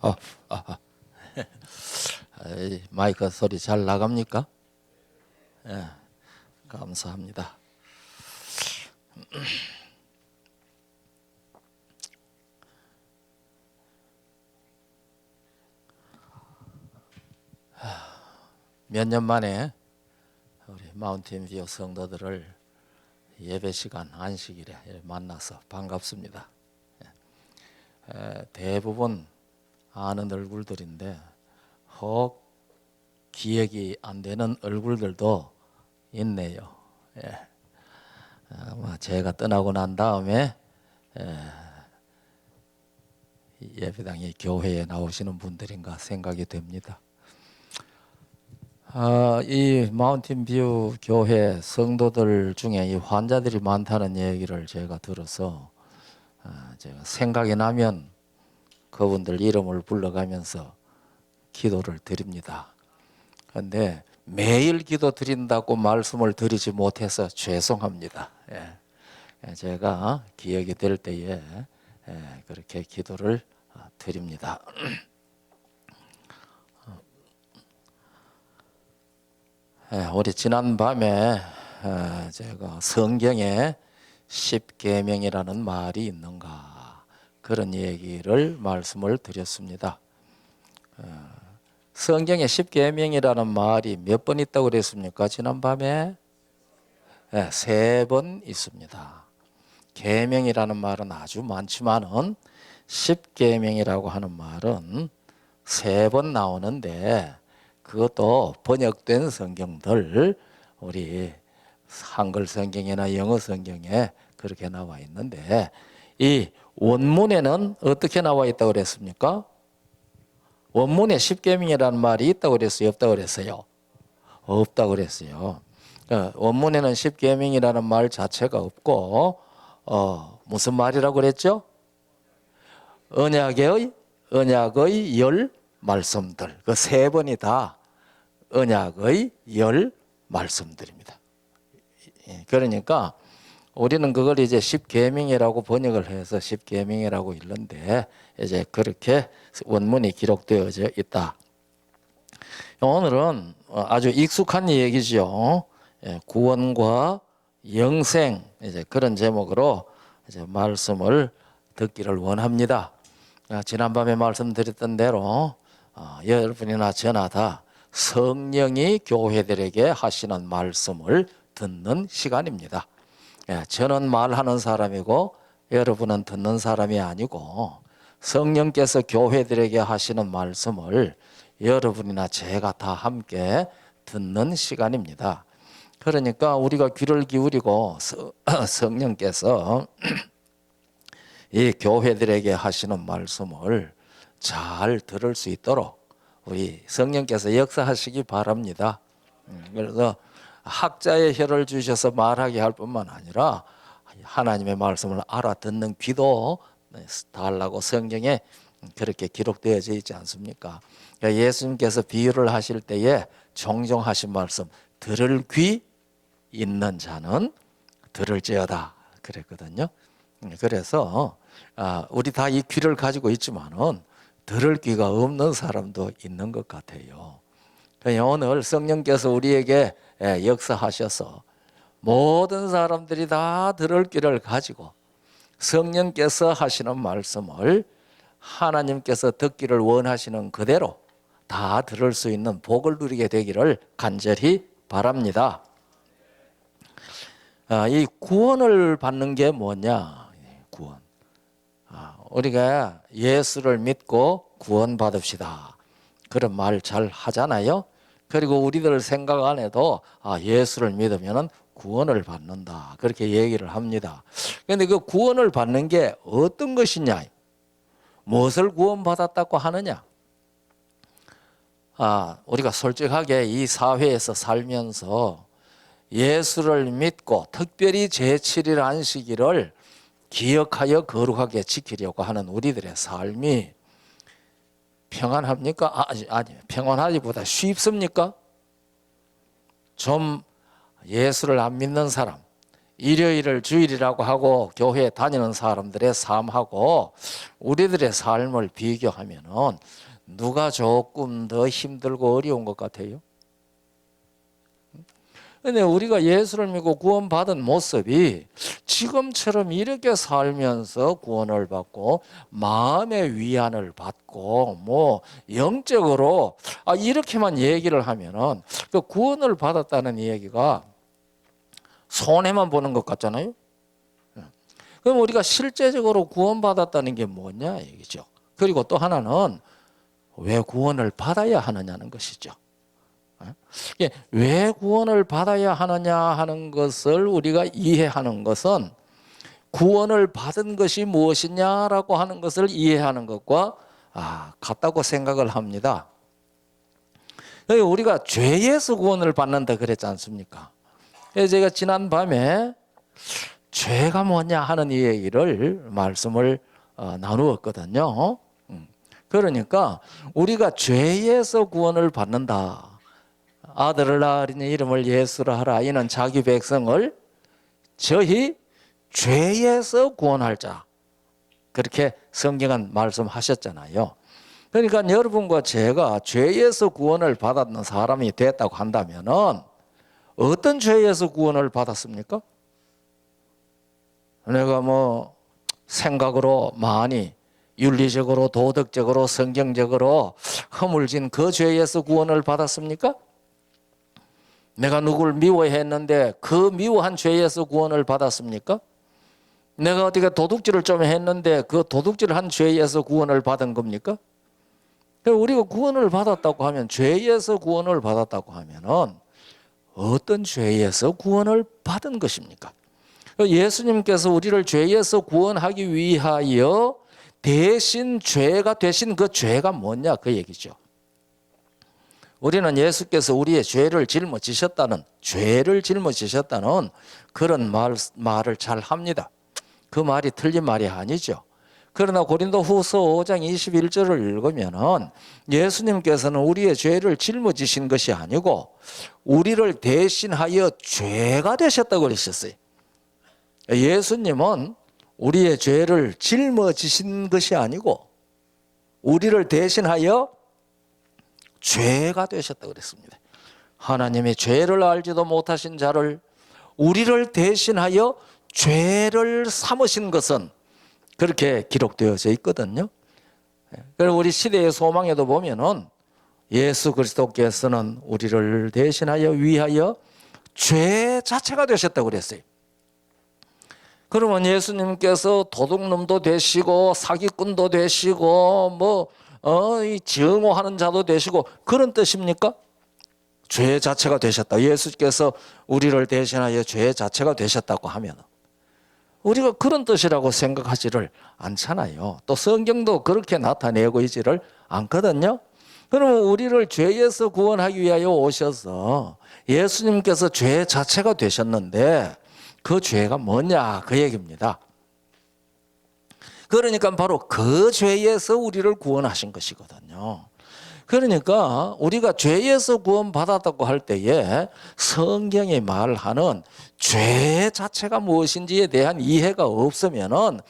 어, 마이크 소리 잘 나갑니까? 예, 감사합니다. 몇 년 만에 우리 마운틴 뷰 성도들을 예배 시간 안식일에 만나서 반갑습니다. 대부분 아는 얼굴들인데 혹 기억이 안 되는 얼굴들도 있네요. 아마 제가 떠나고 난 다음에 예배당이 교회에 나오시는 분들인가 생각이 됩니다. 이 마운틴 뷰 교회 성도들 중에 이 환자들이 많다는 얘기를 제가 들어서 제가 생각이 나면 그분들 이름을 불러가면서 기도를 드립니다. 그런데 매일 기도 드린다고 말씀을 드리지 못해서 죄송합니다. 제가 기억이 될 때에 그렇게 기도를 드립니다. 우리 지난 밤에 제가 성경에 십계명이라는 말이 있는가 그런 얘기를 말씀을 드렸습니다. 성경에 십계명이라는 말이 몇 번 있다고 그랬습니까? 지난 밤에 3번 있습니다. 계명이라는 말은 아주 많지만은 십계명이라고 하는 말은 3번 나오는데 그것도 번역된 성경들 우리 한글 성경이나 영어 성경에 그렇게 나와 있는데 이 원문에는 어떻게 나와 있다고 그랬습니까? 원문에 십계명이라는 말이 있다고 그랬어요? 없다고 그랬어요? 없다고 그랬어요. 원문에는 십계명이라는 말 자체가 없고 무슨 말이라고 그랬죠? 언약의 10 말씀들 그 3번이 다 언약의 10 말씀들입니다. 그러니까 우리는 그걸 이제 십계명이라고 번역을 해서 십계명이라고 읽는데 이제 그렇게 원문이 기록되어져 있다. 오늘은 아주 익숙한 얘기죠. 구원과 영생 이제 그런 제목으로 이제 말씀을 듣기를 원합니다. 지난밤에 말씀드렸던 대로 여러분이나 저나 다 성령이 교회들에게 하시는 말씀을 듣는 시간입니다. 저는 말하는 사람이고 여러분은 듣는 사람이 아니고 성령께서 교회들에게 하시는 말씀을 여러분이나 제가 다 함께 듣는 시간입니다. 그러니까 우리가 귀를 기울이고 성령께서 이 교회들에게 하시는 말씀을 잘 들을 수 있도록 우리 성령께서 역사하시기 바랍니다. 그래서 학자의 혀를 주셔서 말하게 할 뿐만 아니라 하나님의 말씀을 알아듣는 귀도 달라고 성경에 그렇게 기록되어져 있지 않습니까? 예수님께서 비유를 하실 때에 종종 하신 말씀 들을 귀 있는 자는 들을지어다 그랬거든요. 그래서 우리 다 이 귀를 가지고 있지만은 들을 귀가 없는 사람도 있는 것 같아요. 오늘 성령께서 우리에게 역사하셔서 모든 사람들이 다 들을 귀를 가지고 성령께서 하시는 말씀을 하나님께서 듣기를 원하시는 그대로 다 들을 수 있는 복을 누리게 되기를 간절히 바랍니다. 이 구원을 받는 게 뭐냐? 구원. 우리가 예수를 믿고 구원받읍시다. 그런 말 잘 하잖아요. 그리고 우리들 생각 안에도 예수를 믿으면 구원을 받는다. 그렇게 얘기를 합니다. 그런데 그 구원을 받는 게 어떤 것이냐? 무엇을 구원받았다고 하느냐? 우리가 솔직하게 이 사회에서 살면서 예수를 믿고 특별히 제7일 안식일을 기억하여 거룩하게 지키려고 하는 우리들의 삶이 평안합니까? 아니, 평안하기보다 쉽습니까? 좀 예수를 안 믿는 사람, 일요일을 주일이라고 하고 교회에 다니는 사람들의 삶하고 우리들의 삶을 비교하면은 누가 조금 더 힘들고 어려운 것 같아요? 근데 우리가 예수를 믿고 구원받은 모습이 지금처럼 이렇게 살면서 구원을 받고 마음의 위안을 받고 뭐 영적으로 이렇게만 얘기를 하면은 그 구원을 받았다는 얘기가 손해만 보는 것 같잖아요. 그럼 우리가 실제적으로 구원받았다는 게 뭐냐 얘기죠. 그리고 또 하나는 왜 구원을 받아야 하느냐는 것이죠. 왜 구원을 받아야 하느냐 하는 것을 우리가 이해하는 것은 구원을 받은 것이 무엇이냐라고 하는 것을 이해하는 것과 같다고 생각을 합니다. 우리가 죄에서 구원을 받는다 그랬지 않습니까? 제가 지난 밤에 죄가 뭐냐 하는 이 얘기를 말씀을 나누었거든요. 그러니까 우리가 죄에서 구원을 받는다. 아들을 낳으리니 이름을 예수라 하라. 이는 자기 백성을 저희 죄에서 구원할 자. 그렇게 성경은 말씀하셨잖아요. 그러니까 여러분과 제가 죄에서 구원을 받았는 사람이 됐다고 한다면은 어떤 죄에서 구원을 받았습니까? 내가 뭐 생각으로 많이 윤리적으로 도덕적으로 성경적으로 허물진 그 죄에서 구원을 받았습니까? 내가 누구를 미워했는데 그 미워한 죄에서 구원을 받았습니까? 내가 어떻게 도둑질을 좀 했는데 그 도둑질한 죄에서 구원을 받은 겁니까? 우리가 구원을 받았다고 하면 죄에서 구원을 받았다고 하면은 어떤 죄에서 구원을 받은 것입니까? 예수님께서 우리를 죄에서 구원하기 위하여 대신 죄가 되신 그 죄가 뭐냐 그 얘기죠. 우리는 예수께서 우리의 죄를 짊어지셨다는 그런 말을 잘 합니다. 그 말이 틀린 말이 아니죠. 그러나 고린도 후서 5장 21절을 읽으면은 예수님께서는 우리의 죄를 짊어지신 것이 아니고 우리를 대신하여 죄가 되셨다고 그러셨어요. 예수님은 우리의 죄를 짊어지신 것이 아니고 우리를 대신하여 죄가 되셨다고 그랬습니다. 하나님이 죄를 알지도 못하신 자를 우리를 대신하여 죄를 삼으신 것은 그렇게 기록되어져 있거든요. 그리고 우리 시대의 소망에도 보면은 예수 그리스도께서는 우리를 대신하여 위하여 죄 자체가 되셨다고 그랬어요. 그러면 예수님께서 도둑놈도 되시고 사기꾼도 되시고 증오하는 자도 되시고 그런 뜻입니까? 죄 자체가 되셨다. 예수께서 우리를 대신하여 죄 자체가 되셨다고 하면 우리가 그런 뜻이라고 생각하지를 않잖아요. 또 성경도 그렇게 나타내고 있지를 않거든요. 그러면 우리를 죄에서 구원하기 위하여 오셔서 예수님께서 죄 자체가 되셨는데 그 죄가 뭐냐 그 얘기입니다. 그러니까 바로 그 죄에서 우리를 구원하신 것이거든요. 그러니까 우리가 죄에서 구원받았다고 할 때에 성경이 말하는 죄 자체가 무엇인지에 대한 이해가 없으면은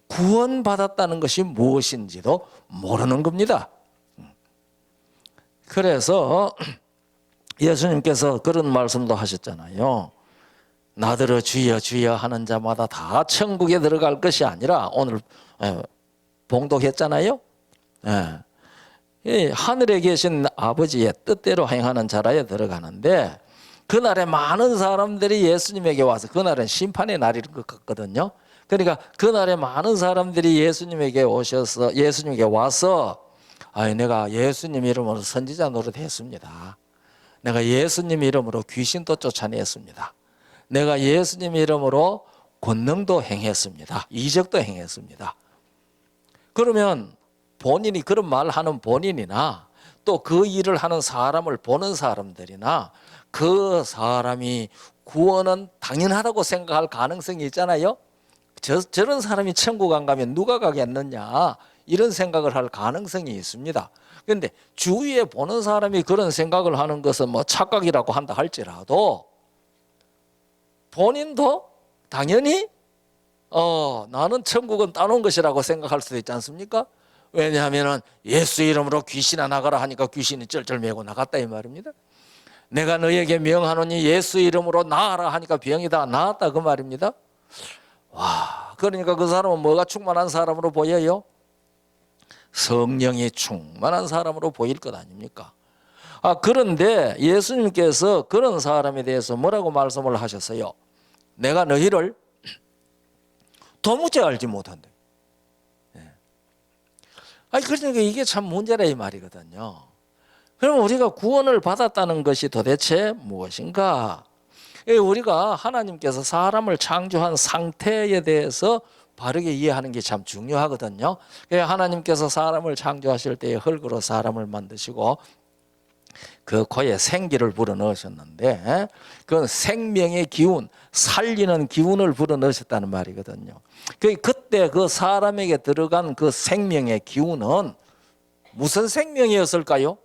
구원받았다는 것이 무엇인지도 모르는 겁니다. 그래서 예수님께서 그런 말씀도 하셨잖아요. 나더러 주여 주여 하는 자마다 다 천국에 들어갈 것이 아니라 오늘 봉독했잖아요. 하늘에 계신 아버지의 뜻대로 행하는 자라에 들어가는데 그날에 많은 사람들이 예수님에게 와서 그날은 심판의 날일 것 같거든요. 그러니까 그날에 많은 사람들이 예수님에게 와서 내가 예수님 이름으로 선지자 노릇했습니다. 내가 예수님 이름으로 귀신도 쫓아냈습니다. 내가 예수님 이름으로 권능도 행했습니다. 이적도 행했습니다. 그러면 본인이 그런 말을 하는 본인이나 또 그 일을 하는 사람을 보는 사람들이나 그 사람이 구원은 당연하다고 생각할 가능성이 있잖아요. 저런 사람이 천국 안 가면 누가 가겠느냐 이런 생각을 할 가능성이 있습니다. 그런데 주위에 보는 사람이 그런 생각을 하는 것은 착각이라고 한다 할지라도 본인도 당연히 나는 천국은 따놓은 것이라고 생각할 수도 있지 않습니까? 왜냐하면 예수 이름으로 귀신아 나가라 하니까 귀신이 쩔쩔 매고 나갔다 이 말입니다. 내가 너에게 명하노니 예수 이름으로 나아라 하니까 병이 다 나았다 그 말입니다. 와, 그러니까 그 사람은 뭐가 충만한 사람으로 보여요? 성령이 충만한 사람으로 보일 것 아닙니까? 그런데 예수님께서 그런 사람에 대해서 뭐라고 말씀을 하셨어요? 내가 너희를 도무지 알지 못한다. 그러니까 이게 참 문제라 이 말이거든요. 그럼 우리가 구원을 받았다는 것이 도대체 무엇인가? 우리가 하나님께서 사람을 창조한 상태에 대해서 바르게 이해하는 게 참 중요하거든요. 하나님께서 사람을 창조하실 때에 흙으로 사람을 만드시고 그 코에 생기를 불어넣으셨는데 그 생명의 기운, 살리는 기운을 불어넣으셨다는 말이거든요. 그때 그 사람에게 들어간 그 생명의 기운은 무슨 생명이었을까요?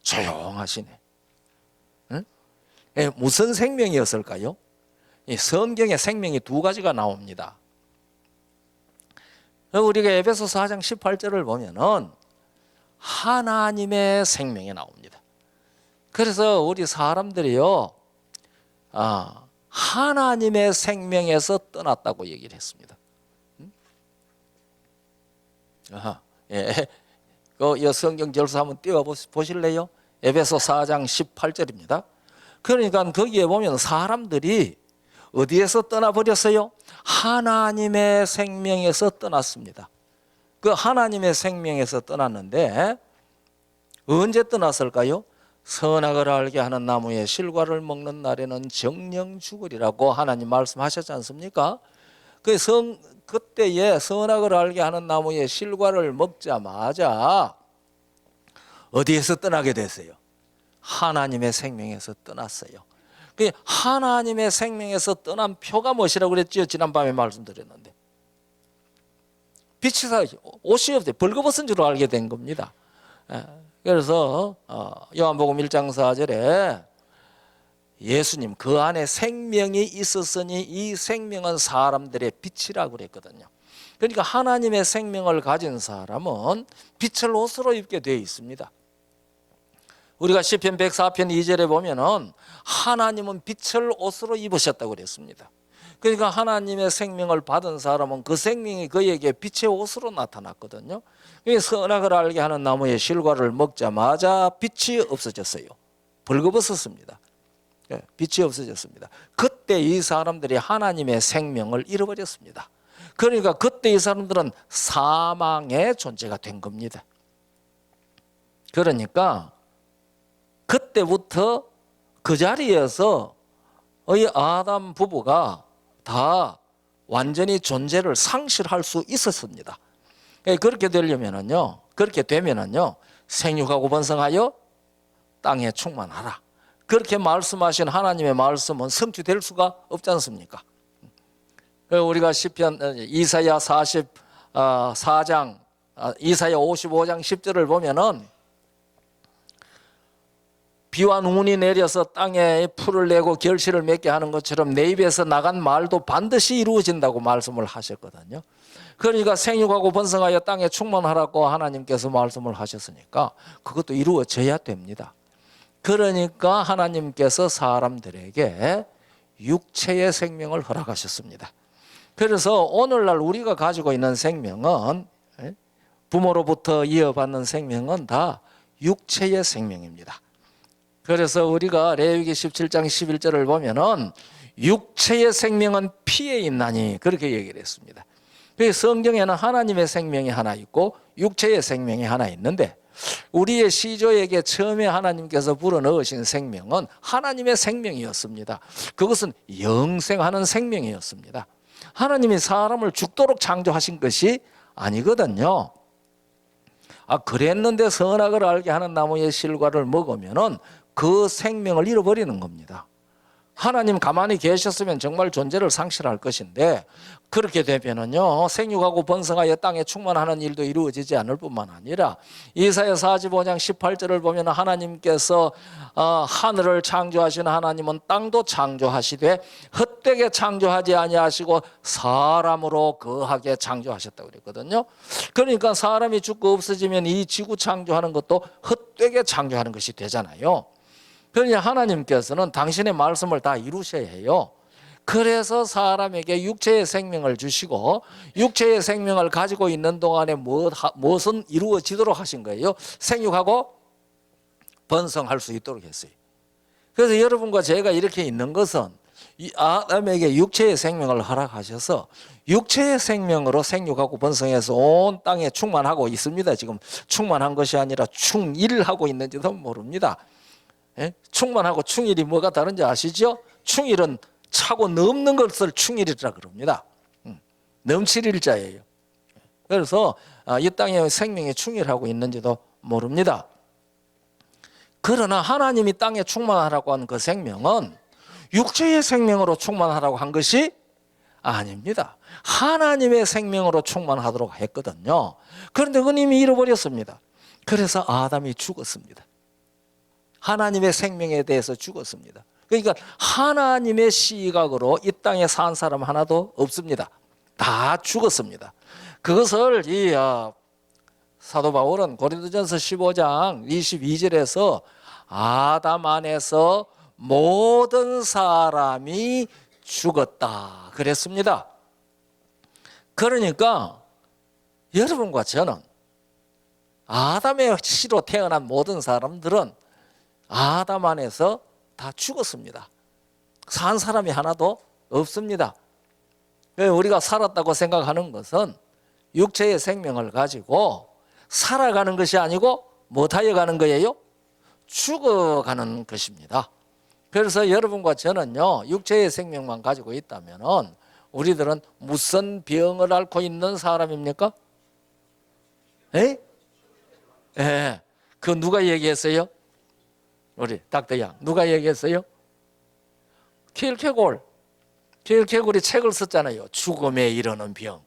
조용하시네. 응? 무슨 생명이었을까요? 이 성경에 생명이 두 가지가 나옵니다. 우리가 에베소서 4장 18절을 보면은 하나님의 생명이 나옵니다. 그래서 우리 사람들이요, 하나님의 생명에서 떠났다고 얘기를 했습니다. 이 성경 절수 한번 띄워 보실래요? 에베소 4장 18절입니다. 그러니까 거기에 보면 사람들이 어디에서 떠나버렸어요? 하나님의 생명에서 떠났습니다. 그 하나님의 생명에서 떠났는데 언제 떠났을까요? 선악을 알게 하는 나무의 실과를 먹는 날에는 정령 죽으리라고 하나님 말씀하셨지 않습니까? 그때에 선악을 알게 하는 나무의 실과를 먹자마자 어디에서 떠나게 됐어요? 하나님의 생명에서 떠났어요. 그 하나님의 생명에서 떠난 표가 무엇이라고 그랬죠? 지난밤에 말씀드렸는데 빛이 옷이 없대 벌거벗은 줄 알게 된 겁니다. 그래서 요한복음 1장 4절에 예수님 그 안에 생명이 있었으니 이 생명은 사람들의 빛이라고 그랬거든요. 그러니까 하나님의 생명을 가진 사람은 빛을 옷으로 입게 되어 있습니다. 우리가 시편 104편 2절에 보면은 하나님은 빛을 옷으로 입으셨다고 그랬습니다. 그러니까 하나님의 생명을 받은 사람은 그 생명이 그에게 빛의 옷으로 나타났거든요. 선악을 알게 하는 나무의 실과를 먹자마자 빛이 없어졌어요. 벌거벗었습니다. 빛이 없어졌습니다. 그때 이 사람들이 하나님의 생명을 잃어버렸습니다. 그러니까 그때 이 사람들은 사망의 존재가 된 겁니다. 그러니까 그때부터 그 자리에서 이 아담 부부가 다 완전히 존재를 상실할 수 있었습니다. 그렇게 되면은요, 생육하고 번성하여 땅에 충만하라. 그렇게 말씀하신 하나님의 말씀은 성취될 수가 없지 않습니까? 우리가 시편 이사야 44장, 이사야 55장 10절을 보면은 비와 눈이 내려서 땅에 풀을 내고 결실을 맺게 하는 것처럼 내 입에서 나간 말도 반드시 이루어진다고 말씀을 하셨거든요. 그러니까 생육하고 번성하여 땅에 충만하라고 하나님께서 말씀을 하셨으니까 그것도 이루어져야 됩니다. 그러니까 하나님께서 사람들에게 육체의 생명을 허락하셨습니다. 그래서 오늘날 우리가 가지고 있는 생명은, 부모로부터 이어받는 생명은 다 육체의 생명입니다. 그래서 우리가 레위기 17장 11절을 보면은 육체의 생명은 피에 있나니 그렇게 얘기를 했습니다. 성경에는 하나님의 생명이 하나 있고 육체의 생명이 하나 있는데 우리의 시조에게 처음에 하나님께서 불어넣으신 생명은 하나님의 생명이었습니다. 그것은 영생하는 생명이었습니다. 하나님이 사람을 죽도록 창조하신 것이 아니거든요. 그랬는데 선악을 알게 하는 나무의 실과를 먹으면은 그 생명을 잃어버리는 겁니다. 하나님 가만히 계셨으면 정말 존재를 상실할 것인데 그렇게 되면은요 생육하고 번성하여 땅에 충만하는 일도 이루어지지 않을 뿐만 아니라 이사야 45장 18절을 보면 하나님께서 하늘을 창조하신 하나님은 땅도 창조하시되 헛되게 창조하지 아니하시고 사람으로 거하게 창조하셨다고 그랬거든요. 그러니까 사람이 죽고 없어지면 이 지구 창조하는 것도 헛되게 창조하는 것이 되잖아요. 그러니 하나님께서는 당신의 말씀을 다 이루셔야 해요. 그래서 사람에게 육체의 생명을 주시고 육체의 생명을 가지고 있는 동안에 무엇은 이루어지도록 하신 거예요. 생육하고 번성할 수 있도록 했어요. 그래서 여러분과 제가 이렇게 있는 것은 이 아담에게 육체의 생명을 허락하셔서 육체의 생명으로 생육하고 번성해서 온 땅에 충만하고 있습니다. 지금 충만한 것이 아니라 충일하고 있는지도 모릅니다. 예? 충만하고 충일이 뭐가 다른지 아시죠? 충일은 차고 넘는 것을 충일이라 그럽니다. 넘칠 일자예요. 그래서 이 땅에 생명이 충일하고 있는지도 모릅니다. 그러나 하나님이 땅에 충만하라고 한 그 생명은 육체의 생명으로 충만하라고 한 것이 아닙니다. 하나님의 생명으로 충만하도록 했거든요. 그런데 그님이 잃어버렸습니다. 그래서 아담이 죽었습니다. 하나님의 생명에 대해서 죽었습니다. 그러니까 하나님의 시각으로 이 땅에 산 사람 하나도 없습니다. 다 죽었습니다. 그것을 이 사도 바울은 고린도전서 15장 22절에서 아담 안에서 모든 사람이 죽었다 그랬습니다. 그러니까 여러분과 저는 아담의 씨로 태어난 모든 사람들은 아담 안에서 다 죽었습니다. 산 사람이 하나도 없습니다. 우리가 살았다고 생각하는 것은 육체의 생명을 가지고 살아가는 것이 아니고 못하여 가는 거예요? 죽어가는 것입니다. 그래서 여러분과 저는요 육체의 생명만 가지고 있다면 우리들은 무슨 병을 앓고 있는 사람입니까? 에? 예. 그 누가 얘기했어요? 우리 닥터양 누가 얘기했어요? 킬케골이 책을 썼잖아요. 죽음에 이르는 병.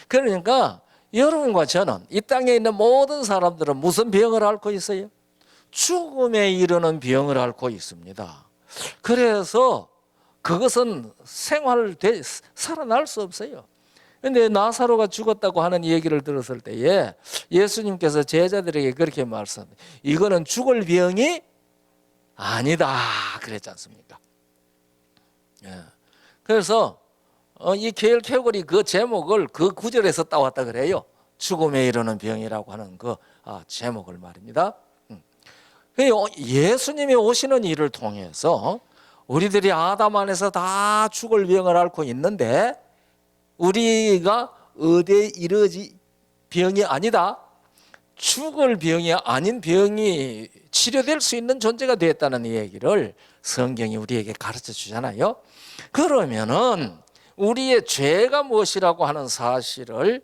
그러니까 여러분과 저는 이 땅에 있는 모든 사람들은 무슨 병을 앓고 있어요? 죽음에 이르는 병을 앓고 있습니다. 그래서 그것은 살아날 수 없어요. 그런데 나사로가 죽었다고 하는 얘기를 들었을 때에 예수님께서 제자들에게 그렇게 말씀합니다. 이거는 죽을 병이 아니다 그랬지 않습니까? 그래서 이 게일케골이 그 제목을 그 구절에서 따왔다 그래요. 죽음에 이르는 병이라고 하는 그 제목을 말입니다. 예수님이 오시는 일을 통해서 우리들이 아담 안에서 다 죽을 병을 앓고 있는데 우리가 어디에 이르지 병이 아니다. 죽을 병이 아닌 병이 치료될 수 있는 존재가 되었다는 얘기를 성경이 우리에게 가르쳐 주잖아요. 그러면은 우리의 죄가 무엇이라고 하는 사실을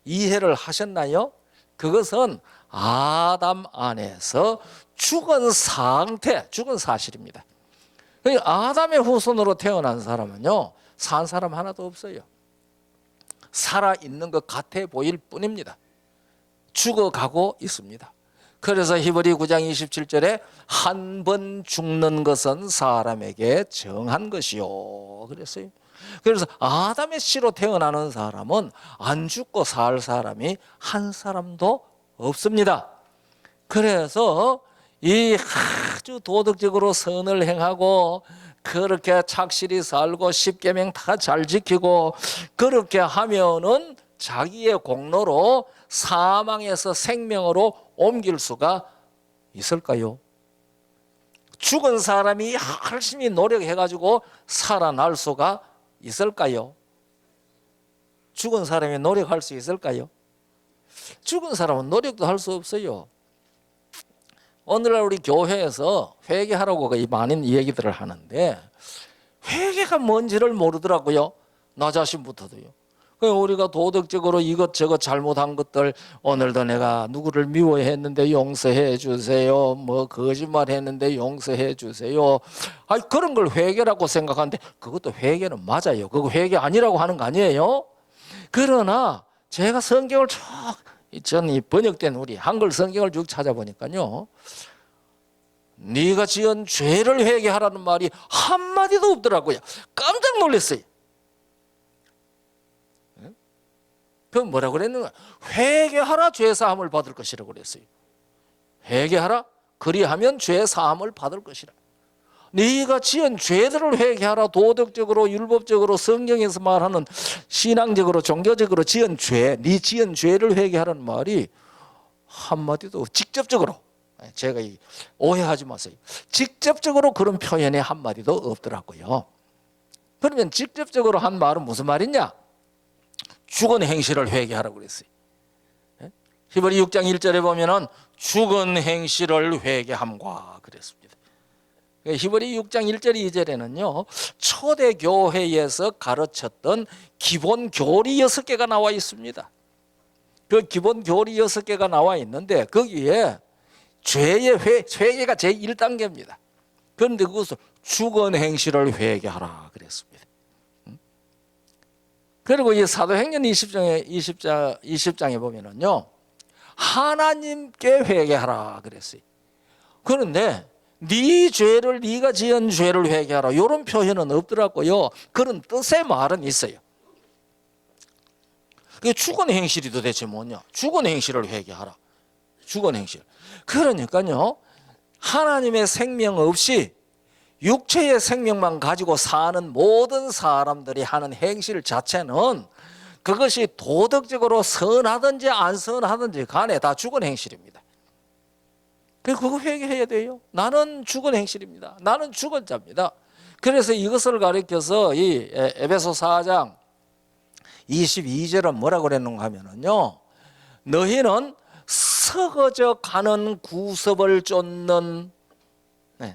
이해를 하셨나요? 그것은 아담 안에서 죽은 상태, 죽은 사실입니다. 아담의 후손으로 태어난 사람은요 산 사람 하나도 없어요. 살아있는 것 같아 보일 뿐입니다. 죽어가고 있습니다. 그래서 히브리 9장 27절에 한 번 죽는 것은 사람에게 정한 것이요 그랬어요. 그래서 아담의 씨로 태어나는 사람은 안 죽고 살 사람이 한 사람도 없습니다. 그래서 이 아주 도덕적으로 선을 행하고 그렇게 착실히 살고 십계명 다 잘 지키고 그렇게 하면은 자기의 공로로 사망에서 생명으로 옮길 수가 있을까요? 죽은 사람이 열심히 노력해가지고 살아날 수가 있을까요? 죽은 사람이 노력할 수 있을까요? 죽은 사람은 노력도 할 수 없어요. 오늘날 우리 교회에서 회개하라고 많은 얘기들을 하는데 회개가 뭔지를 모르더라고요. 나 자신부터도요. 우리가 도덕적으로 이것저것 잘못한 것들, 오늘도 내가 누구를 미워했는데 용서해 주세요, 뭐 거짓말했는데 용서해 주세요, 그런 걸 회개라고 생각하는데 그것도 회개는 맞아요. 그거 회개 아니라고 하는 거 아니에요? 그러나 제가 성경을 전 번역된 우리 한글 성경을 쭉 찾아보니까요, 네가 지은 죄를 회개하라는 말이 한마디도 없더라고요. 깜짝 놀랐어요. 그 뭐라고 그랬는가? 회개하라, 죄 사함을 받을 것이라고 그랬어요. 회개하라, 그리하면 죄 사함을 받을 것이라. 네가 지은 죄들을 회개하라. 도덕적으로, 율법적으로, 성경에서 말하는 신앙적으로, 종교적으로 지은 죄, 네 지은 죄를 회개하라는 말이 한마디도 직접적으로, 제가 오해하지 마세요, 직접적으로 그런 표현이 한마디도 없더라고요. 그러면 직접적으로 한 말은 무슨 말이냐? 죽은 행실을 회개하라고 그랬어요. 히브리 6장 1절에 보면은 죽은 행실을 회개함과 그랬습니다. 히브리 6장 1절 2절에는요, 초대 교회에서 가르쳤던 기본 교리 6개가 나와 있습니다. 그 기본 교리 6개가 나와 있는데 거기에 죄의 회개가 제1단계입니다. 그런데 그것을 죽은 행실을 회개하라 그랬습니다. 그리고 이 사도행전 20장에 보면은요, 하나님께 회개하라 그랬어요. 그런데 네 죄를, 네가 지은 죄를 회개하라, 이런 표현은 없더라고요. 그런 뜻의 말은 있어요. 그게 죽은 행실이 도대체 뭐냐? 죽은 행실을 회개하라. 죽은 행실. 그러니까요, 하나님의 생명 없이 육체의 생명만 가지고 사는 모든 사람들이 하는 행실 자체는 그것이 도덕적으로 선하든지 안 선하든지 간에 다 죽은 행실입니다. 그거 회개해야 돼요. 나는 죽은 행실입니다. 나는 죽은 자입니다. 그래서 이것을 가리켜서 이 에베소 4장 22절은 뭐라고 그랬는가 하면은요, 너희는 썩어져 가는 구습을 쫓는,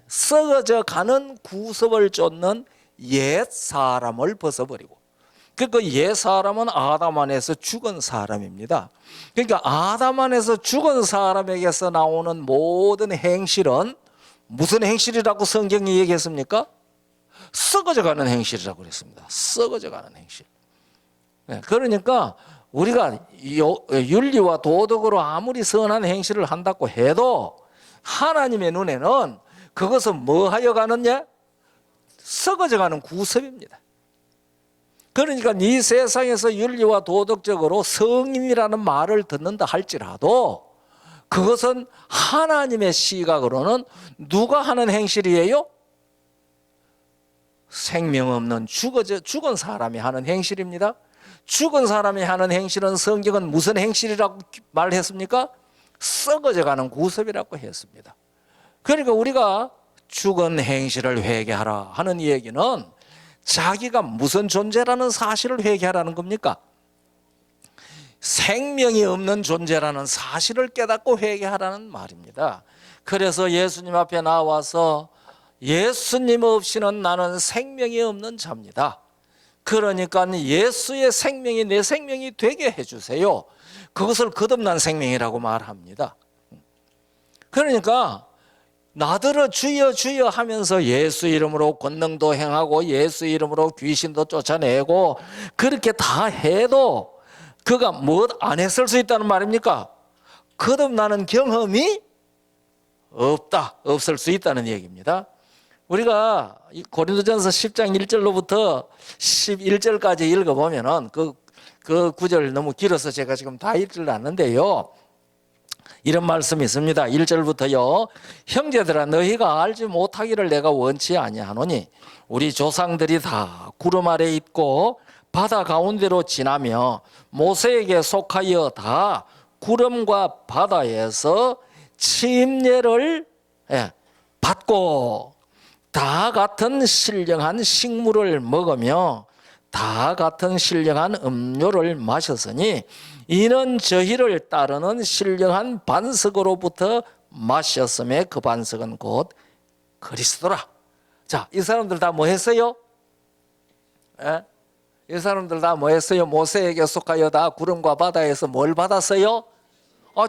썩어져 가는 구습을 쫓는 옛 사람을 벗어버리고, 그 옛 사람은 아담 안에서 죽은 사람입니다. 그러니까 아담 안에서 죽은 사람에게서 나오는 모든 행실은 무슨 행실이라고 성경이 얘기했습니까? 썩어져 가는 행실이라고 그랬습니다. 썩어져 가는 행실. 그러니까 우리가 윤리와 도덕으로 아무리 선한 행실을 한다고 해도 하나님의 눈에는 그것은 뭐 하여 가느냐? 썩어져 가는 구습입니다. 그러니까 이 세상에서 윤리와 도덕적으로 성인이라는 말을 듣는다 할지라도 그것은 하나님의 시각으로는 누가 하는 행실이에요? 생명 없는 죽은 사람이 하는 행실입니다. 죽은 사람이 하는 행실은 성경은 무슨 행실이라고 말했습니까? 썩어져 가는 구습이라고 했습니다. 그러니까 우리가 죽은 행실을 회개하라 하는 얘기는 자기가 무슨 존재라는 사실을 회개하라는 겁니까? 생명이 없는 존재라는 사실을 깨닫고 회개하라는 말입니다. 그래서 예수님 앞에 나와서 예수님 없이는 나는 생명이 없는 자입니다. 그러니까 예수의 생명이 내 생명이 되게 해주세요. 그것을 거듭난 생명이라고 말합니다. 그러니까 나더러 주여 주여 하면서 예수 이름으로 권능도 행하고 예수 이름으로 귀신도 쫓아내고 그렇게 다 해도 그가 뭐 안 했을 수 있다는 말입니까? 거듭나는 경험이 없을 수 있다는 얘기입니다. 우리가 고린도전서 10장 1절로부터 11절까지 읽어보면은 그 구절 너무 길어서 제가 지금 다 읽지를 않는데요, 이런 말씀이 있습니다. 1절부터요. 형제들아, 너희가 알지 못하기를 내가 원치 아니하노니 우리 조상들이 다 구름 아래 있고 바다 가운데로 지나며 모세에게 속하여 다 구름과 바다에서 침례를 받고 다 같은 신령한 식물을 먹으며 다 같은 신령한 음료를 마셨으니 이는 저희를 따르는 신령한 반석으로부터 마셨음에 그 반석은 곧 그리스도라. 자, 이 사람들 다 뭐 했어요? 이 사람들 다 뭐 했어요? 모세에게 속하여 다 구름과 바다에서 뭘 받았어요?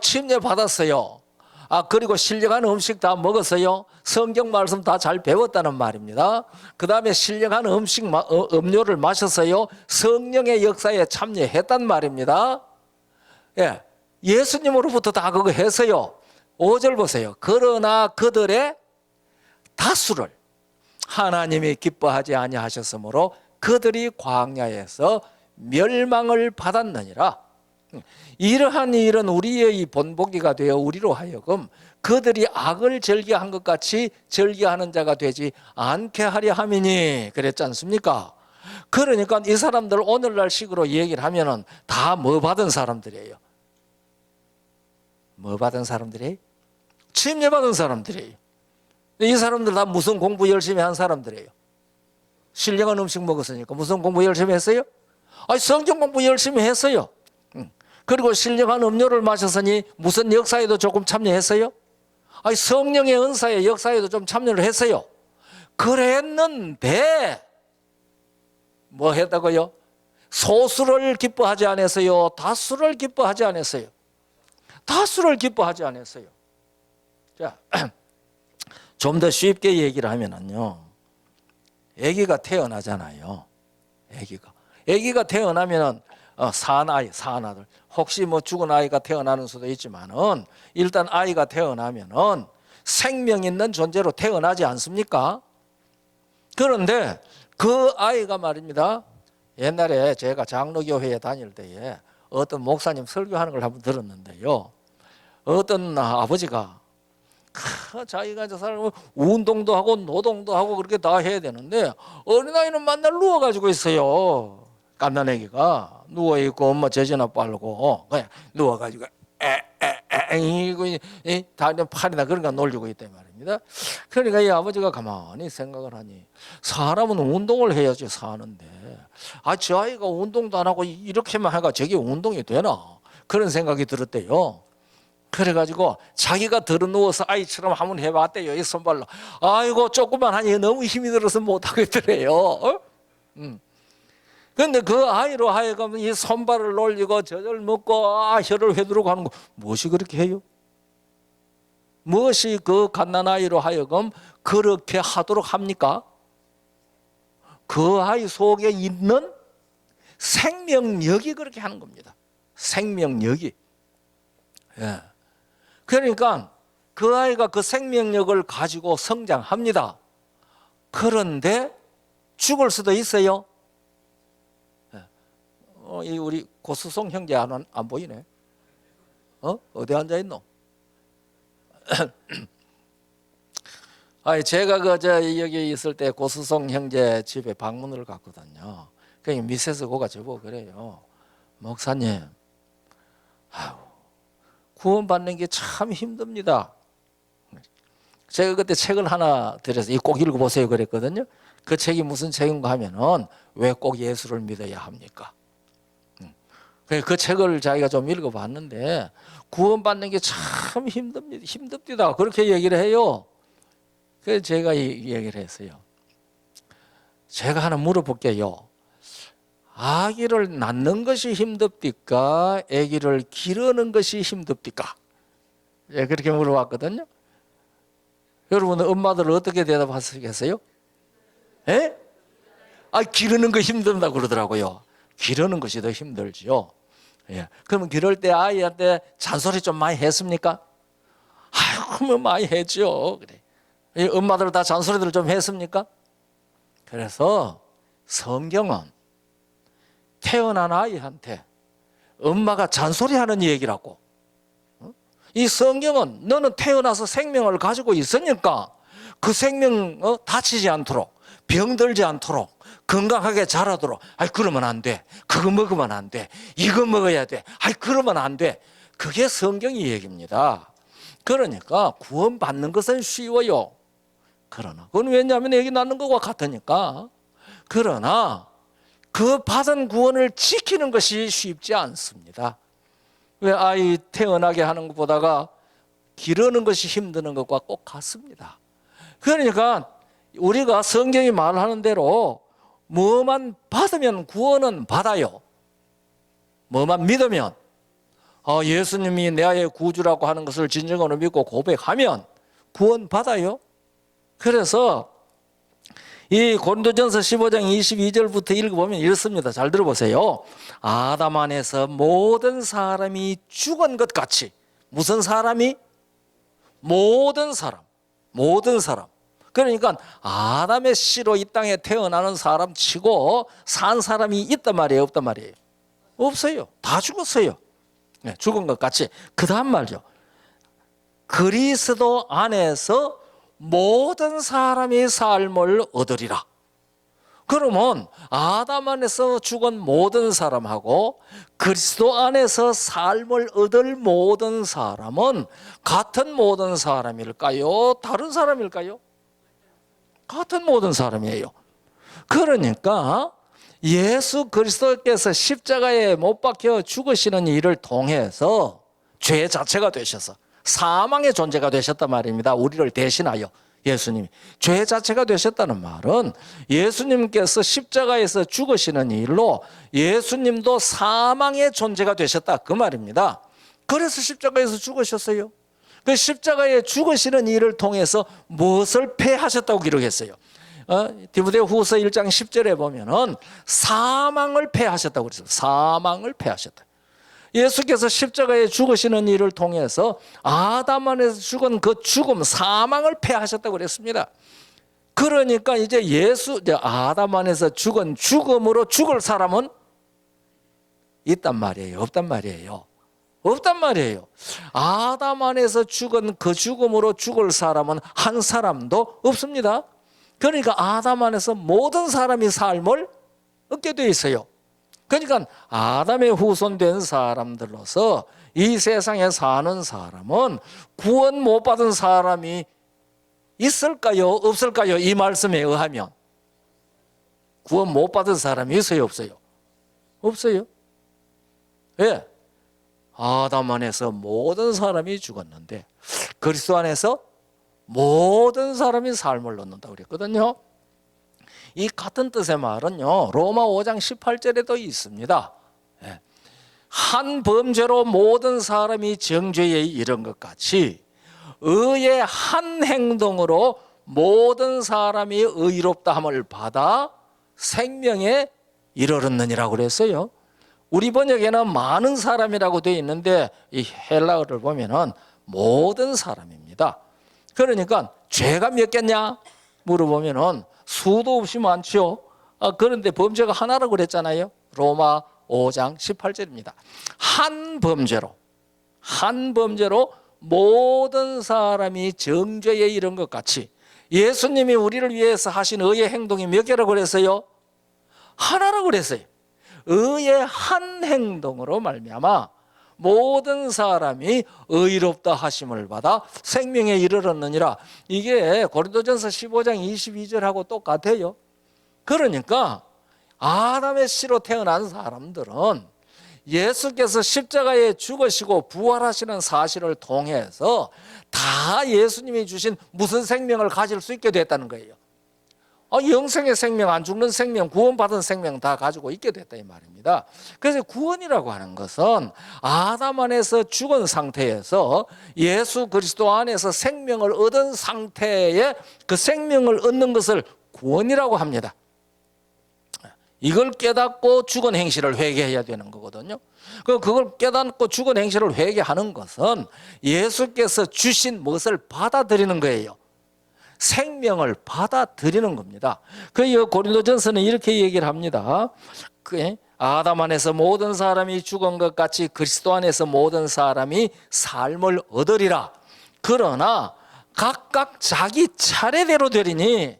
침례 받았어요. 그리고 신령한 음식 다 먹었어요. 성경 말씀 다 잘 배웠다는 말입니다. 그 다음에 신령한 음료를 마셨어요. 성령의 역사에 참여했단 말입니다. 예, 예수님으로부터 다 그거 했어요. 5절 보세요. 그러나 그들의 다수를 하나님이 기뻐하지 아니하셨으므로 그들이 광야에서 멸망을 받았느니라. 이러한 일은 우리의 본보기가 되어 우리로 하여금 그들이 악을 절기한 것 같이 절기하는 자가 되지 않게 하려 함이니 그랬지 않습니까? 그러니까 이 사람들 오늘날 식으로 얘기를 하면은 다 뭐 받은 사람들이에요? 뭐 받은 사람들이에요? 침례 받은 사람들이에요. 이 사람들 다 무슨 공부 열심히 한 사람들이에요? 신령한 음식 먹었으니까. 무슨 공부 열심히 했어요? 성경 공부 열심히 했어요. 그리고 신령한 음료를 마셨으니 무슨 역사에도 조금 참여했어요? 성령의 은사의 역사에도 좀 참여를 했어요. 그랬는데 뭐 했다고요? 소수를 기뻐하지 않았어요? 다수를 기뻐하지 않았어요? 다수를 기뻐하지 않았어요. 자, 좀 더 쉽게 얘기를 하면은요, 아기가 태어나잖아요. 아기가 태어나면은 사나이, 사나들. 혹시 뭐 죽은 아이가 태어나는 수도 있지만은 일단 아이가 태어나면은 생명 있는 존재로 태어나지 않습니까? 그런데 그 아이가 말입니다. 옛날에 제가 장로교회에 다닐 때에 어떤 목사님 설교하는 걸 한번 들었는데요. 어떤 아버지가 자기가 저 사람 운동도 하고 노동도 하고 그렇게 다 해야 되는데 어린아이는 맨날 누워가지고 있어요. 갓난아기가 누워있고 엄마 젖이나 빨고 그냥 누워가지고 다 팔이나 그런 거 놀리고 있단 말입니다. 그러니까 이 아버지가 가만히 생각을 하니 사람은 운동을 해야지 사는데 저 아이가 운동도 안 하고 이렇게만 하니까 저게 운동이 되나 그런 생각이 들었대요. 그래가지고 자기가 들어누워서 아이처럼 한번 해봤대요. 이 손발로. 아이고 조금만 하니 너무 힘이 들어서 못하겠더래요. 그런데 그 아이로 하여금 이 손발을 놀리고 젖을 먹고 혀를 휘두르고 하는 거 무엇이 그렇게 해요? 무엇이 그 갓난아이로 하여금 그렇게 하도록 합니까? 그 아이 속에 있는 생명력이 그렇게 하는 겁니다. 생명력이. 예. 그러니까 그 아이가 그 생명력을 가지고 성장합니다. 그런데 죽을 수도 있어요. 우리 고수송 형제 안 보이네. 어디 앉아 있노? 제가 여기 있을 때 고수송 형제 집에 방문을 갔거든요. 그냥 밑에서 고가 저보고 그래요. 목사님, 구원받는 게 참 힘듭니다. 제가 그때 책을 하나 드려서 꼭 읽어보세요 그랬거든요. 그 책이 무슨 책인가 하면은 왜 꼭 예수를 믿어야 합니까? 그 책을 자기가 좀 읽어봤는데 구원받는 게 참 힘듭니다. 그렇게 얘기를 해요. 그래서 제가 이 얘기를 했어요. 제가 하나 물어볼게요. 아기를 낳는 것이 힘듭니까? 아기를 기르는 것이 힘듭니까? 그렇게 물어봤거든요. 여러분은 엄마들 어떻게 대답하시겠어요? 기르는 거 힘든다고 그러더라고요. 기르는 것이 더 힘들죠. 그러면 기를 때 아이한테 잔소리 좀 많이 했습니까? 그러면 많이 했죠. 그래. 엄마들 다 잔소리들 좀 했습니까? 그래서 성경은 태어난 아이한테 엄마가 잔소리하는 얘기라고. 이 성경은 너는 태어나서 생명을 가지고 있으니까 그 생명 다치지 않도록 병들지 않도록 건강하게 자라도록 그러면 안 돼. 그거 먹으면 안 돼. 이거 먹어야 돼. 그러면 안 돼. 그게 성경의 얘기입니다. 그러니까 구원받는 것은 쉬워요. 그러나 그건 왜냐하면 애기 낳는 것과 같으니까. 그러나 그 받은 구원을 지키는 것이 쉽지 않습니다. 왜 아이 태어나게 하는 것보다가 기르는 것이 힘드는 것과 꼭 같습니다. 그러니까 우리가 성경이 말하는 대로 뭐만 받으면 구원은 받아요. 뭐만 믿으면, 예수님이 나의 구주라고 하는 것을 진정으로 믿고 고백하면 구원 받아요. 그래서 이 고린도전서 15장 22절부터 읽어보면 이렇습니다. 잘 들어보세요. 아담 안에서 모든 사람이 죽은 것 같이. 무슨 사람이? 모든 사람. 그러니까 아담의 씨로 이 땅에 태어나는 사람 치고 산 사람이 있단 말이에요, 없단 말이에요? 없어요. 다 죽었어요. 네, 죽은 것 같이. 그 다음 말이죠. 그리스도 안에서 모든 사람이 삶을 얻으리라. 그러면 아담 안에서 죽은 모든 사람하고 그리스도 안에서 삶을 얻을 모든 사람은 같은 모든 사람일까요? 다른 사람일까요? 같은 모든 사람이에요. 그러니까 예수 그리스도께서 십자가에 못 박혀 죽으시는 일을 통해서 죄 자체가 되셔서 사망의 존재가 되셨단 말입니다. 우리를 대신하여 예수님이. 죄 자체가 되셨다는 말은 예수님께서 십자가에서 죽으시는 일로 예수님도 사망의 존재가 되셨다, 그 말입니다. 그래서 십자가에서 죽으셨어요. 그 십자가에 죽으시는 일을 통해서 무엇을 패하셨다고 기록했어요? 디모데후서 1장 10절에 보면은 사망을 패하셨다고 그랬어요. 사망을 패하셨다. 예수께서 십자가에 죽으시는 일을 통해서 아담 안에서 죽은 그 죽음, 사망을 패하셨다고 그랬습니다. 그러니까 이제 아담 안에서 죽은 죽음으로 죽을 사람은 있단 말이에요? 없단 말이에요? 없단 말이에요. 아담 안에서 죽은 그 죽음으로 죽을 사람은 한 사람도 없습니다. 그러니까 아담 안에서 모든 사람이 삶을 얻게 되어 있어요. 그러니까 아담의 후손된 사람들로서 이 세상에 사는 사람은 구원 못 받은 사람이 있을까요? 없을까요? 이 말씀에 의하면 구원 못 받은 사람이 있어요? 없어요? 없어요. 예. 아담 안에서 모든 사람이 죽었는데 그리스도 안에서 모든 사람이 삶을 얻는다고 그랬거든요. 이 같은 뜻의 말은요, 로마 5장 18절에도 있습니다. 한 범죄로 모든 사람이 정죄에 이른 것 같이 의의 한 행동으로 모든 사람이 의롭다함을 받아 생명에 이르렀느니라고 그랬어요. 우리 번역에는 많은 사람이라고 되어 있는데 이 헬라어를 보면은 모든 사람입니다. 그러니까 죄가 몇 개냐 물어보면은 수도 없이 많죠. 그런데 범죄가 하나라고 그랬잖아요. 로마 5장 18절입니다. 한 범죄로 모든 사람이 정죄에 이른 것 같이 예수님이 우리를 위해서 하신 의의 행동이 몇 개라고 그랬어요? 하나라고 그랬어요. 의의 한 행동으로 말미암아 모든 사람이 의롭다 하심을 받아 생명에 이르렀느니라. 이게 고린도전서 15장 22절하고 똑같아요. 그러니까 아담의 씨로 태어난 사람들은 예수께서 십자가에 죽으시고 부활하시는 사실을 통해서 다 예수님이 주신 무슨 생명을 가질 수 있게 됐다는 거예요. 영생의 생명, 안 죽는 생명, 구원받은 생명 다 가지고 있게 됐다 이 말입니다. 그래서 구원이라고 하는 것은 아담 안에서 죽은 상태에서 예수 그리스도 안에서 생명을 얻은 상태에 그 생명을 얻는 것을 구원이라고 합니다. 이걸 깨닫고 죽은 행실을 회개해야 되는 거거든요. 그걸 깨닫고 죽은 행실을 회개하는 것은 예수께서 주신 것을 받아들이는 거예요. 생명을 받아들이는 겁니다. 그 고린도전서는 이렇게 얘기를 합니다. 아담 안에서 모든 사람이 죽은 것 같이 그리스도 안에서 모든 사람이 삶을 얻으리라. 그러나 각각 자기 차례대로 되리니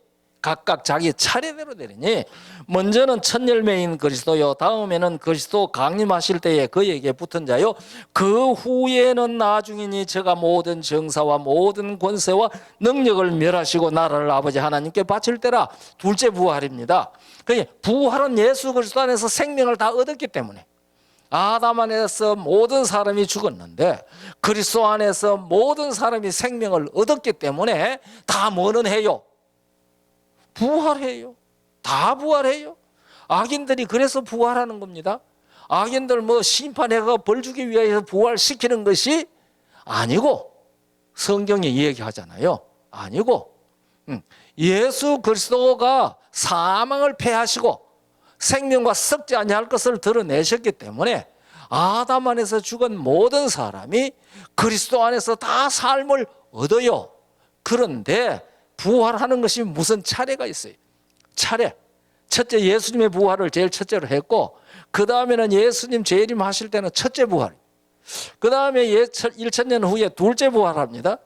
먼저는 첫 열매인 그리스도요, 다음에는 그리스도 강림하실 때에 그에게 붙은 자요, 그 후에는 나중이니 저가 모든 정사와 모든 권세와 능력을 멸하시고 나라를 아버지 하나님께 바칠 때라. 둘째 부활입니다. 부활은 예수 그리스도 안에서 생명을 다 얻었기 때문에 아담 안에서 모든 사람이 죽었는데 그리스도 안에서 모든 사람이 생명을 얻었기 때문에 다 뭐는 해요? 부활해요. 다 부활해요. 악인들이 그래서 부활하는 겁니다. 악인들 뭐 심판해가 벌 주기 위해서 부활시키는 것이 아니고, 성경이 이야기하잖아요. 아니고 예수 그리스도가 사망을 패하시고 생명과 썩지 아니할 것을 드러내셨기 때문에 아담 안에서 죽은 모든 사람이 그리스도 안에서 다 삶을 얻어요. 그런데 부활하는 것이 무슨 차례가 있어요. 차례. 첫째 예수님의 부활을 제일 첫째로 했고, 그 다음에는 예수님 재림하실 때는 첫째 부활, 그 다음에 1,000년 후에 둘째 부활합니다.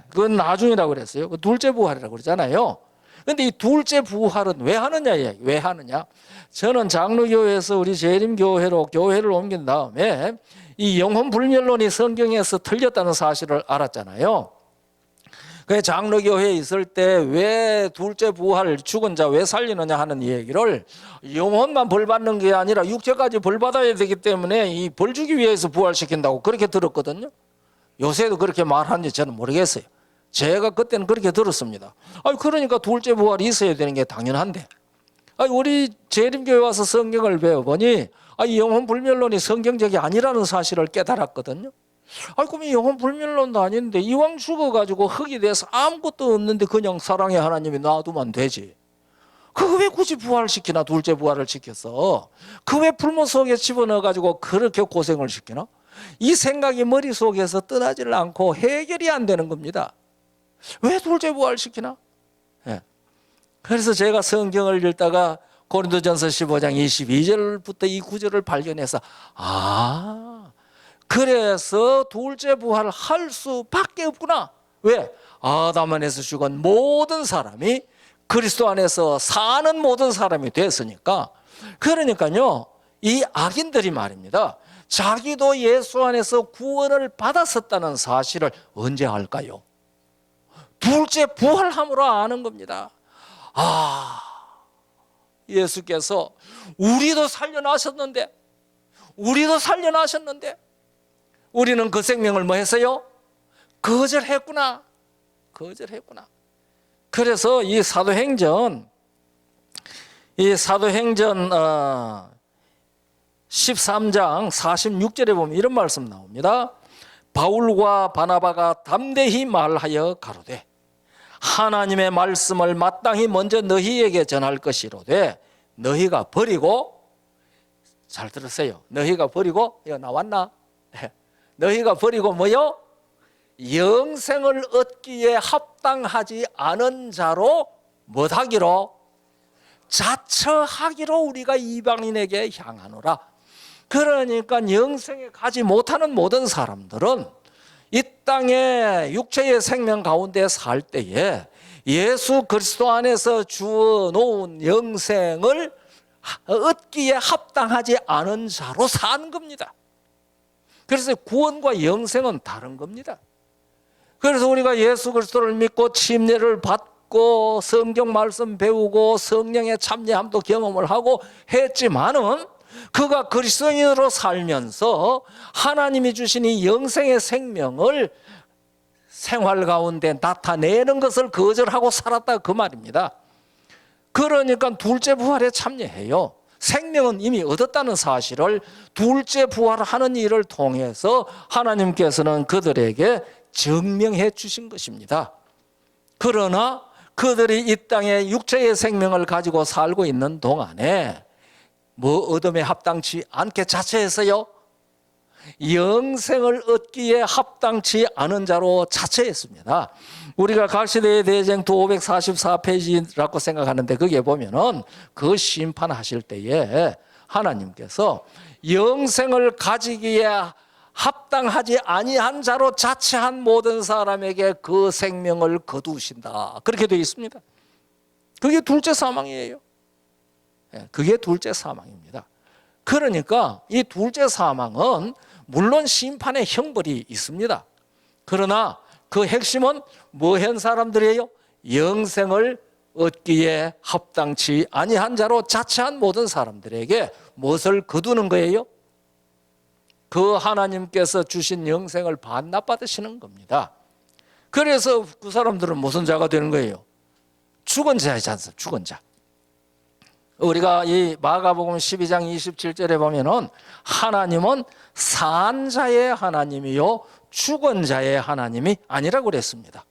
그건 나중이라고 그랬어요. 그 둘째 부활이라고 그러잖아요. 그런데 이 둘째 부활은 왜 하느냐, 왜 하느냐. 저는 장로교회에서 우리 재림교회로 교회를 옮긴 다음에 이 영혼불멸론이 성경에서 틀렸다는 사실을 알았잖아요. 그 장로교회에 있을 때 왜 둘째 부활, 죽은 자 왜 살리느냐 하는 얘기를, 영혼만 벌 받는 게 아니라 육체까지 벌 받아야 되기 때문에 이 벌 주기 위해서 부활시킨다고 그렇게 들었거든요. 요새도 그렇게 말하는지 저는 모르겠어요. 제가 그때는 그렇게 들었습니다. 그러니까 둘째 부활이 있어야 되는 게 당연한데, 우리 재림교회 와서 성경을 배워보니 영혼 불멸론이 성경적이 아니라는 사실을 깨달았거든요. 그럼 영혼 불멸론도 아닌데 이왕 죽어가지고 흙이 돼서 아무것도 없는데 그냥 사랑의 하나님이 놔두면 되지. 그거 왜 굳이 부활시키나? 둘째 부활을 시켰어. 그 왜 풀무 속에 집어넣어가지고 그렇게 고생을 시키나? 이 생각이 머릿속에서 떠나지를 않고 해결이 안 되는 겁니다. 왜 둘째 부활시키나? 예. 그래서 제가 성경을 읽다가 고린도전서 15장 22절부터 이 구절을 발견해서, 그래서 둘째 부활을 할 수밖에 없구나. 왜? 아담 안에서 죽은 모든 사람이 그리스도 안에서 사는 모든 사람이 됐으니까. 그러니까요, 이 악인들이 말입니다, 자기도 예수 안에서 구원을 받았었다는 사실을 언제 알까요? 둘째 부활함으로 아는 겁니다. 예수께서 우리도 살려나셨는데 우리는 그 생명을 뭐 했어요? 거절했구나. 그래서 이 사도행전 13장 46절에 보면 이런 말씀 나옵니다. 바울과 바나바가 담대히 말하여 가로되 하나님의 말씀을 마땅히 먼저 너희에게 전할 것이로되 너희가 버리고, 잘 들으세요, 너희가 버리고, 이거 나왔나? 너희가 버리고 뭐요? 영생을 얻기에 합당하지 않은 자로 못하기로, 자처하기로 우리가 이방인에게 향하노라. 그러니까 영생에 가지 못하는 모든 사람들은 이 땅에 육체의 생명 가운데 살 때에 예수 그리스도 안에서 주어 놓은 영생을 얻기에 합당하지 않은 자로 사는 겁니다. 그래서 구원과 영생은 다른 겁니다. 그래서 우리가 예수 그리스도를 믿고 침례를 받고 성경 말씀 배우고 성령의 참여함도 경험을 하고 했지만은, 그가 그리스도인으로 살면서 하나님이 주신 이 영생의 생명을 생활 가운데 나타내는 것을 거절하고 살았다, 그 말입니다. 그러니까 둘째 부활에 참여해요. 생명은 이미 얻었다는 사실을 둘째 부활하는 일을 통해서 하나님께서는 그들에게 증명해 주신 것입니다. 그러나 그들이 이 땅에 육체의 생명을 가지고 살고 있는 동안에 어둠에 합당치 않게 자처했어요? 영생을 얻기에 합당치 않은 자로 자처했습니다. 우리가 각시대의 대쟁투 544페이지라고 생각하는데, 거기에 보면은 그 심판하실 때에 하나님께서 영생을 가지기에 합당하지 아니한 자로 자처한 모든 사람에게 그 생명을 거두신다, 그렇게 되어 있습니다. 그게 둘째 사망이에요. 그게 둘째 사망입니다. 그러니까 이 둘째 사망은 물론 심판의 형벌이 있습니다. 그러나 그 핵심은 뭐 한 사람들이에요? 영생을 얻기에 합당치 아니한 자로 자처한 모든 사람들에게 무엇을 거두는 거예요? 그 하나님께서 주신 영생을 반납받으시는 겁니다. 그래서 그 사람들은 무슨 자가 되는 거예요? 죽은 자이지 않습니까? 죽은 자. 우리가 이 마가복음 12장 27절에 보면은 하나님은 산 자의 하나님이요 죽은 자의 하나님이 아니라고 그랬습니다.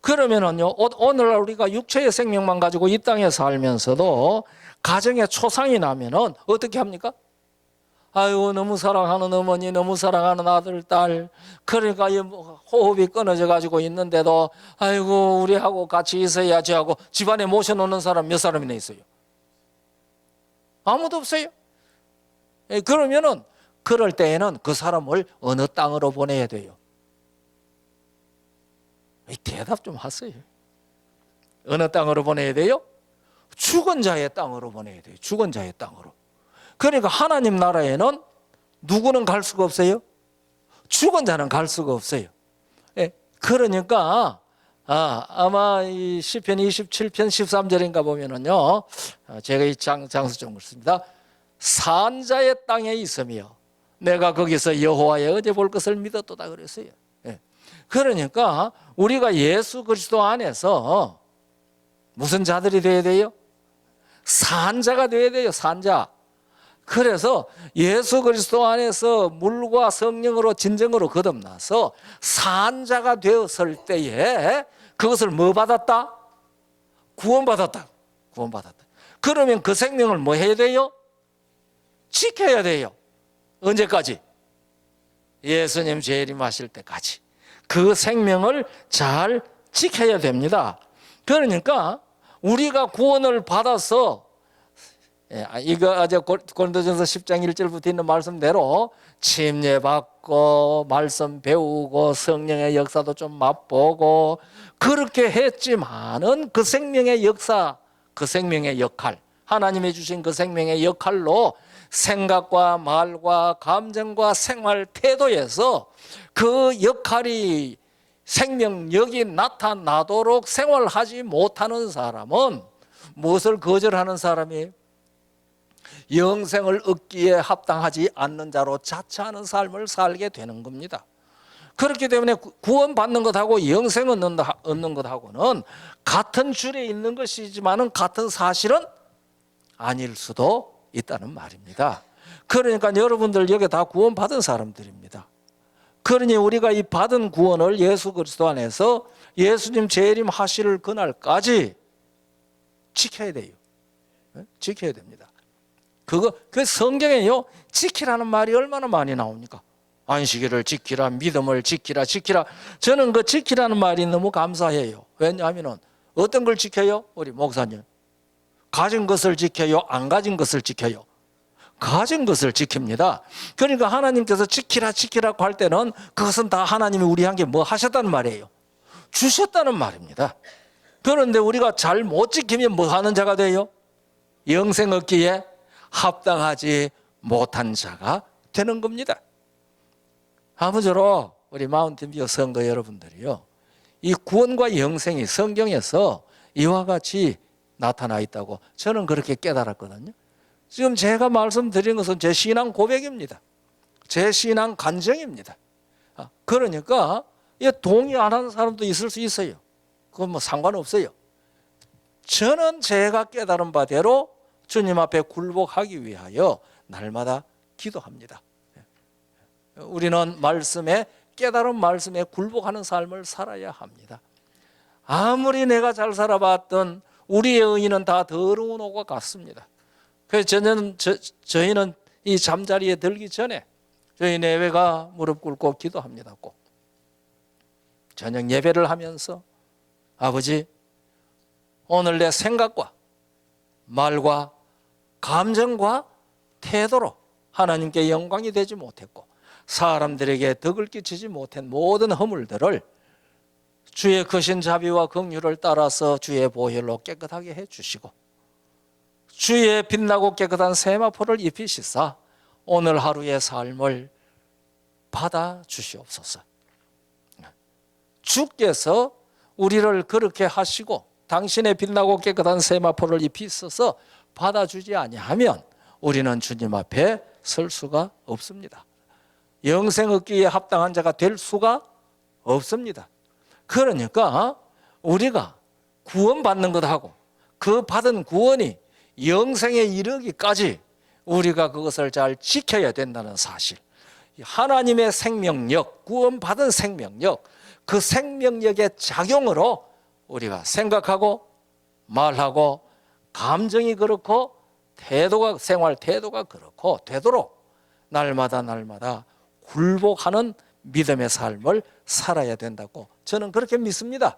그러면은요, 오늘날 우리가 육체의 생명만 가지고 이 땅에 살면서도 가정에 초상이 나면은 어떻게 합니까? 아이고, 너무 사랑하는 어머니, 너무 사랑하는 아들, 딸, 그러니까 호흡이 끊어져 가지고 있는데도 아이고, 우리하고 같이 있어야지 하고 집안에 모셔놓는 사람 몇 사람이나 있어요? 아무도 없어요. 그러면은 그럴 때에는 그 사람을 어느 땅으로 보내야 돼요? 대답 좀 하세요. 어느 땅으로 보내야 돼요? 죽은 자의 땅으로 보내야 돼요. 죽은 자의 땅으로. 그러니까 하나님 나라에는 누구는 갈 수가 없어요? 죽은 자는 갈 수가 없어요. 그러니까 아마 이 시편 27편 13절인가 보면은요, 제가 이 장수 좀 씁니다. 산자의 땅에 있으며 내가 거기서 여호와의 어제 볼 것을 믿었도다 그랬어요. 그러니까 우리가 예수 그리스도 안에서 무슨 자들이 되어야 돼요? 산자가 되어야 돼요. 산자. 그래서 예수 그리스도 안에서 물과 성령으로 진정으로 거듭나서 산자가 되었을 때에 그것을 뭐 받았다? 구원받았다. 구원받았다. 그러면 그 생명을 뭐 해야 돼요? 지켜야 돼요. 언제까지? 예수님 재림하실 때까지. 그 생명을 잘 지켜야 됩니다. 그러니까 우리가 구원을 받아서 이거 어제 고린도전서 10장 1절부터 있는 말씀대로 침례받고 말씀 배우고 성령의 역사도 좀 맛보고 그렇게 했지만은 그 생명의 역사, 그 생명의 역할, 하나님이 주신 그 생명의 역할로 생각과 말과 감정과 생활 태도에서 그 역할이 생명력이 나타나도록 생활하지 못하는 사람은 무엇을 거절하는 사람이에요? 영생을 얻기에 합당하지 않는 자로 자처하는 삶을 살게 되는 겁니다. 그렇기 때문에 구원받는 것하고 영생을 얻는 것하고는 같은 줄에 있는 것이지만은 같은 사실은 아닐 수도 있다는 말입니다. 그러니까 여러분들 여기 다 구원받은 사람들입니다. 그러니 우리가 이 받은 구원을 예수 그리스도 안에서 예수님 재림하실 그날까지 지켜야 돼요. 지켜야 됩니다. 그 성경에요, 지키라는 말이 얼마나 많이 나옵니까? 안식일을 지키라, 믿음을 지키라, 지키라. 저는 그 지키라는 말이 너무 감사해요. 왜냐하면 어떤 걸 지켜요? 우리 목사님. 가진 것을 지켜요? 안 가진 것을 지켜요? 가진 것을 지킵니다. 그러니까 하나님께서 지키라 지키라고 할 때는 그것은 다 하나님이 우리에게 뭐 하셨다는 말이에요? 주셨다는 말입니다. 그런데 우리가 잘 못 지키면 뭐 하는 자가 돼요? 영생 얻기에 합당하지 못한 자가 되는 겁니다. 아무쪼록 우리 마운틴뷰 성도 여러분들이요, 이 구원과 영생이 성경에서 이와 같이 나타나 있다고 저는 그렇게 깨달았거든요. 지금 제가 말씀드린 것은 제 신앙 고백입니다. 제 신앙 간증입니다. 그러니까 동의 안 하는 사람도 있을 수 있어요. 그건 뭐 상관없어요. 저는 제가 깨달은 바대로 주님 앞에 굴복하기 위하여 날마다 기도합니다. 우리는 말씀에, 깨달은 말씀에 굴복하는 삶을 살아야 합니다. 아무리 내가 잘 살아봤던 우리의 의인은 다 더러운 옷과 같습니다. 그래서 저희는 이 잠자리에 들기 전에 저희 내외가 무릎 꿇고 기도합니다. 꼭 저녁 예배를 하면서 아버지, 오늘 내 생각과 말과 감정과 태도로 하나님께 영광이 되지 못했고 사람들에게 덕을 끼치지 못한 모든 허물들을 주의 크신 자비와 긍휼을 따라서 주의 보혈로 깨끗하게 해주시고 주의 빛나고 깨끗한 세마포를 입히시사 오늘 하루의 삶을 받아 주시옵소서. 주께서 우리를 그렇게 하시고 당신의 빛나고 깨끗한 세마포를 입히셔서 받아주지 아니하면 우리는 주님 앞에 설 수가 없습니다. 영생 얻기에 합당한 자가 될 수가 없습니다. 그러니까 우리가 구원받는 것하고 그 받은 구원이 영생에 이르기까지 우리가 그것을 잘 지켜야 된다는 사실. 하나님의 생명력, 구원받은 생명력, 그 생명력의 작용으로 우리가 생각하고 말하고 감정이 그렇고 태도가, 생활 태도가 그렇고 되도록 날마다 굴복하는 믿음의 삶을 살아야 된다고 저는 그렇게 믿습니다.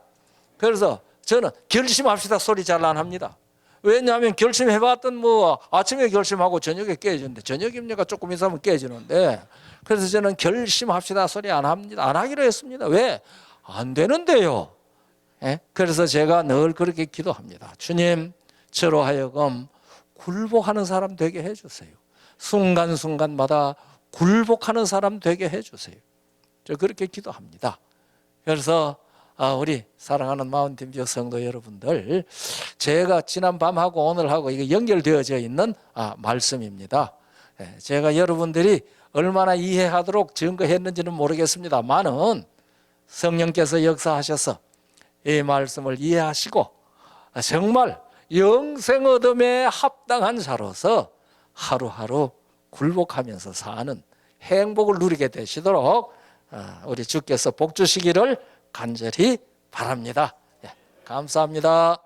그래서 저는 결심합시다 소리 잘 안 합니다. 왜냐하면 결심해봤던 뭐 아침에 결심하고 저녁에 깨지는데, 저녁입니까? 조금 있으면 깨지는데, 그래서 저는 결심합시다 소리 안 합니다. 안 하기로 했습니다. 왜? 안 되는데요. 예? 그래서 제가 늘 그렇게 기도합니다. 주님, 저로 하여금 굴복하는 사람 되게 해주세요. 순간순간마다 굴복하는 사람 되게 해주세요. 저 그렇게 기도합니다. 그래서 우리 사랑하는 마운틴 뷰 성도 여러분들, 제가 지난 밤하고 오늘하고 이게 연결되어져 있는 말씀입니다. 제가 여러분들이 얼마나 이해하도록 증거했는지는 모르겠습니다만은 성령께서 역사하셔서 이 말씀을 이해하시고 정말 영생 얻음에 합당한 자로서 하루하루 굴복하면서 사는 행복을 누리게 되시도록 우리 주께서 복 주시기를 간절히 바랍니다. 감사합니다.